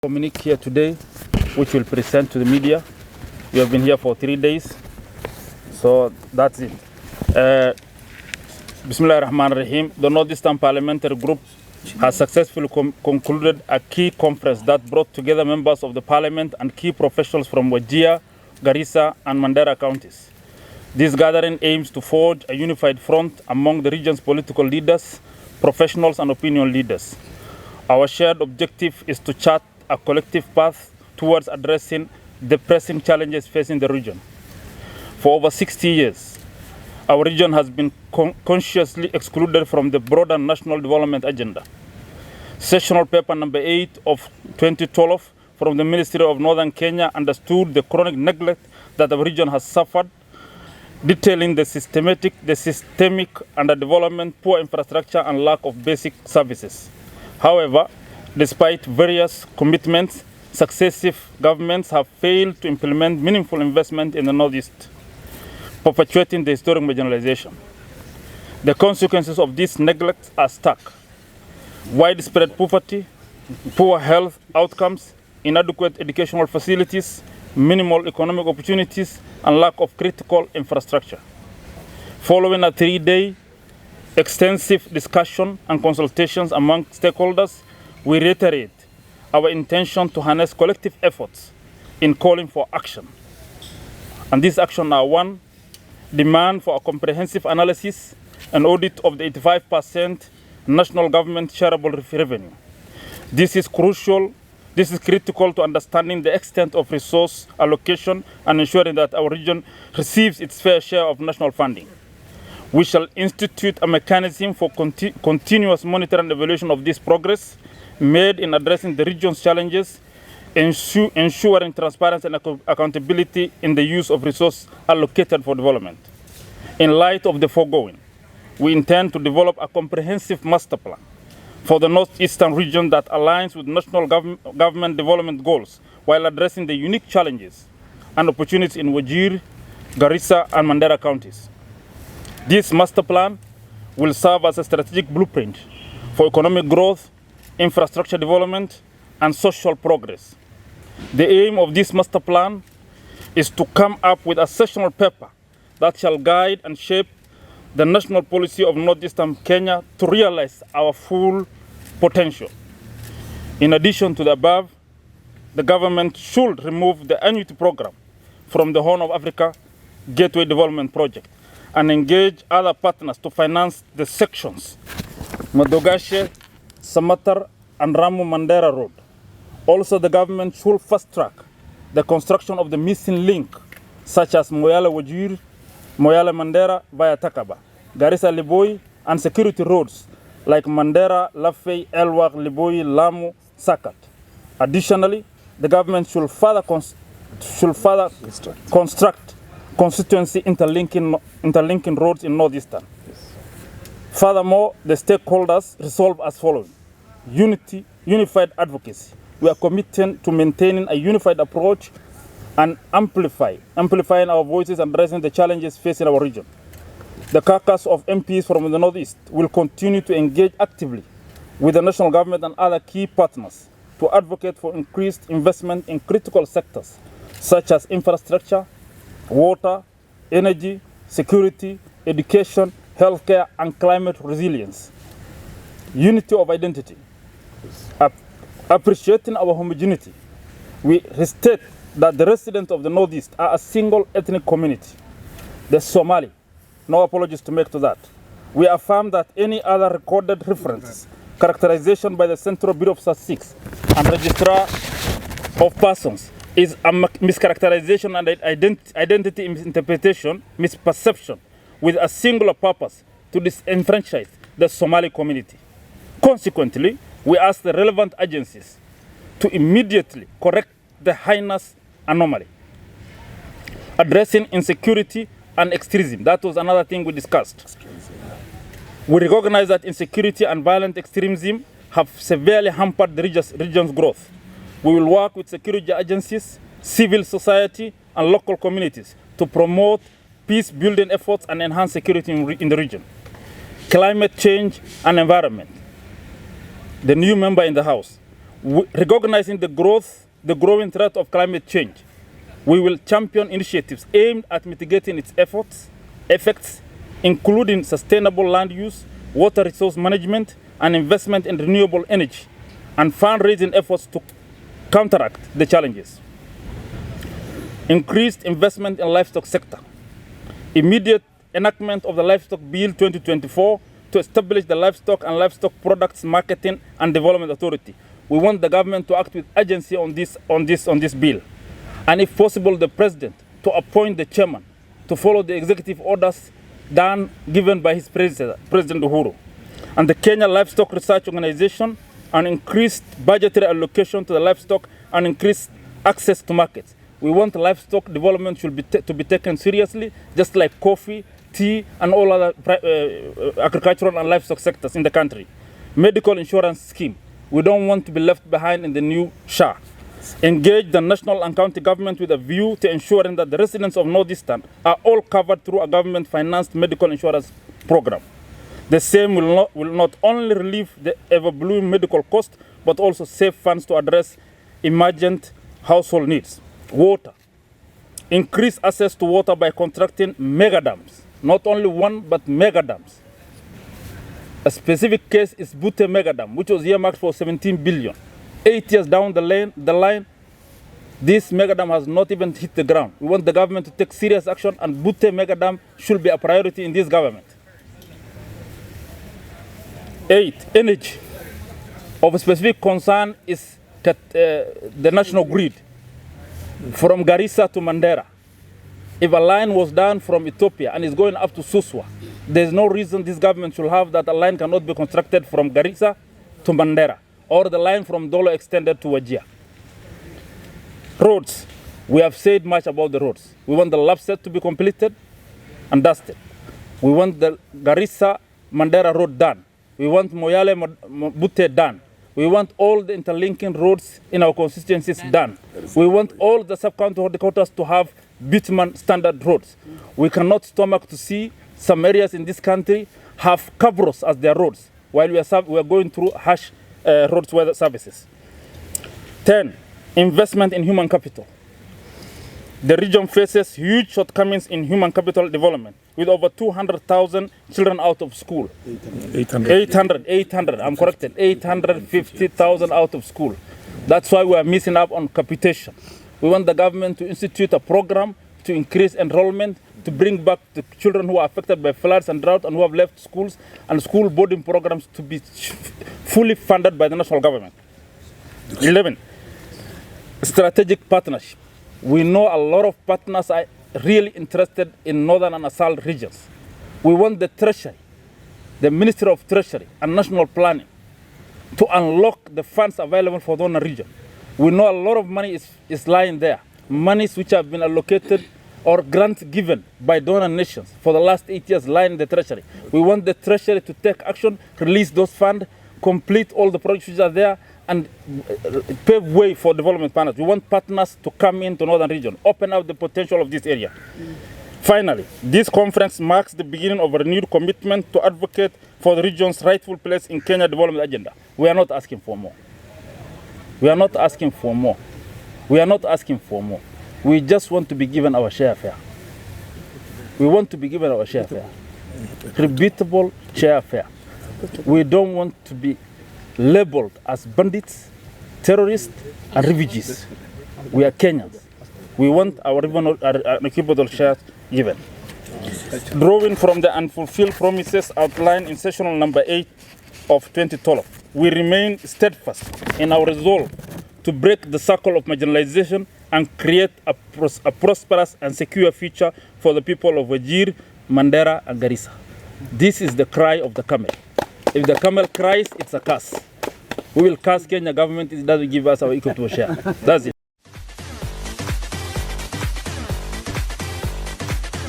Communique here today, which we'll present to the media. We have been here for 3 days, so that's it. Bismillah ar-Rahman ar-Rahim. The Northeastern Parliamentary Group has successfully concluded a key conference that brought together members of the Parliament and key professionals from Wajir, Garissa, and Mandera counties. This gathering aims to forge a unified front among the region's political leaders, professionals, and opinion leaders. Our shared objective is to chart a collective path towards addressing the pressing challenges facing the region. For over 60 years, our region has been consciously excluded from the broader national development agenda. Sessional paper number 8 of 2012 from the Ministry of Northern Kenya understood the chronic neglect that our region has suffered, detailing the systemic underdevelopment, poor infrastructure, and lack of basic services. However, despite various commitments, successive governments have failed to implement meaningful investment in the Northeast, perpetuating the historic marginalization. The consequences of this neglect are stark: widespread poverty, poor health outcomes, inadequate educational facilities, minimal economic opportunities, and lack of critical infrastructure. Following a 3-day extensive discussion and consultations among stakeholders, we reiterate our intention to harness collective efforts in calling for action. And these actions are: 1, demand for a comprehensive analysis and audit of the 85% national government shareable revenue. This is crucial. This is critical to understanding the extent of resource allocation and ensuring that our region receives its fair share of national funding. We shall institute a mechanism for continuous monitoring and evaluation of this progress made in addressing the region's challenges, ensuring transparency and accountability in the use of resources allocated for development. In light of the foregoing, we intend to develop a comprehensive master plan for the northeastern region that aligns with national government development goals while addressing the unique challenges and opportunities in Wajir, Garissa, and Mandera counties. This master plan will serve as a strategic blueprint for economic growth, infrastructure development, and social progress. The aim of this master plan is to come up with a sessional paper that shall guide and shape the national policy of northeastern Kenya to realize our full potential. In addition to the above, the government should remove the annuity program from the Horn of Africa Gateway Development Project and engage other partners to finance the sections Madogashe, Samatar, and Ramu Mandera Road. Also, the government should fast-track the construction of the missing link, such as Moyale Wajir, Moyale Mandera via Takaba, Garissa Liboi, and security roads like Mandera, Lafey, Elwak, Liboi, Lamu, Sakat. Additionally, the government should further construct constituency interlinking roads in Northeastern. Furthermore, the stakeholders resolve as follows: unified advocacy. We are committed to maintaining a unified approach and amplifying our voices and addressing the challenges facing our region. The caucus of MPs from the Northeast will continue to engage actively with the national government and other key partners to advocate for increased investment in critical sectors such as infrastructure, water, energy, security, education, healthcare, and climate resilience. Unity of identity. Appreciating our homogeneity, we restate that the residents of the Northeast are a single ethnic community, the Somali. No apologies to make to that. We affirm that any other recorded references, characterization by the Central Bureau of Statistics and Registrar of Persons is a mischaracterization and identity misinterpretation, misperception, with a singular purpose to disenfranchise the Somali community. Consequently, we ask the relevant agencies to immediately correct the heinous anomaly. Addressing insecurity and extremism, that was another thing we discussed. We recognize that insecurity and violent extremism have severely hampered the region's growth. We will work with security agencies, civil society, and local communities to promote peace-building efforts and enhance security in the region. Climate change and environment. The new member in the House. Recognizing the growing threat of climate change, we will champion initiatives aimed at mitigating its effects, including sustainable land use, water resource management, and investment in renewable energy, and fundraising efforts to counteract the challenges. Increased investment in livestock sector. Immediate enactment of the Livestock Bill 2024 to establish the Livestock and Livestock Products Marketing and Development Authority. We want the government to act with urgency on this bill. And if possible, the president to appoint the chairman to follow the executive orders given by his predecessor, President Uhuru. And the Kenya Livestock Research Organization, an increased budgetary allocation to the livestock and increased access to markets. We want livestock development to be taken seriously, just like coffee, tea, and all other agricultural and livestock sectors in the country. Medical insurance scheme. We don't want to be left behind in the new SHA. Engage the national and county government with a view to ensuring that the residents of Northeastern are all covered through a government-financed medical insurance program. The same will not only relieve the ever-blooming medical cost, but also save funds to address emergent household needs. Water. Increase access to water by constructing mega dams. Not only one, but mega dams. A specific case is Butte Mega Dam, which was earmarked for 17 billion. 8 years down the line, this mega dam has not even hit the ground. We want the government to take serious action, and Butte Mega Dam should be a priority in this government. 8, energy. Of specific concern is that, the national grid from Garissa to Mandera. If a line was done from Ethiopia and is going up to Suswa, there's no reason this government should have that a line cannot be constructed from Garissa to Mandera, or the line from Dolo extended to Wajir. Roads. We have said much about the roads. We want the Lapset to be completed and dusted. We want the Garissa-Mandera road done. We want Moyale-Butte done. We want all the interlinking roads in our constituencies done. We want all the sub-county headquarters to have bitumen standard roads. We cannot stomach to see some areas in this country have cabros as their roads, while we are going through harsh roads weather services. 10, investment in human capital. The region faces huge shortcomings in human capital development, with over 200,000 children out of school. 800, I'm corrected, 850,000 out of school. That's why we are missing up on capitation. We want the government to institute a program to increase enrollment, to bring back the children who are affected by floods and drought and who have left schools, and school boarding programs to be fully funded by the national government. 11, strategic partnership. We know a lot of partners are really interested in northern and assault regions. We want the Treasury, the Ministry of Treasury and National Planning to unlock the funds available for the northern region. We know a lot of money is lying there, monies which have been allocated or grants given by donor nations for the last 8 years lying in the Treasury. We want the Treasury to take action, release those funds, complete all the projects which are there, and pave way for development partners. We want partners to come into northern region, open up the potential of this area. Finally, this conference marks the beginning of a renewed commitment to advocate for the region's rightful place in Kenya development agenda. We are not asking for more. We are not asking for more. We are not asking for more. We just want to be given our share fare. We want to be given our share fare. Repeatable share fare. We don't want to be labeled as bandits, terrorists, and refugees. We are Kenyans. We want our unequivocal shares given. Drawing from the unfulfilled promises outlined in sessional number 8 of 2012, we remain steadfast in our resolve to break the circle of marginalization and create a prosperous and secure future for the people of Wajir, Mandera, and Garissa. This is the cry of the camel. If the camel cries, it's a curse. We will curse Kenya government if it doesn't give us our equal share. That's it.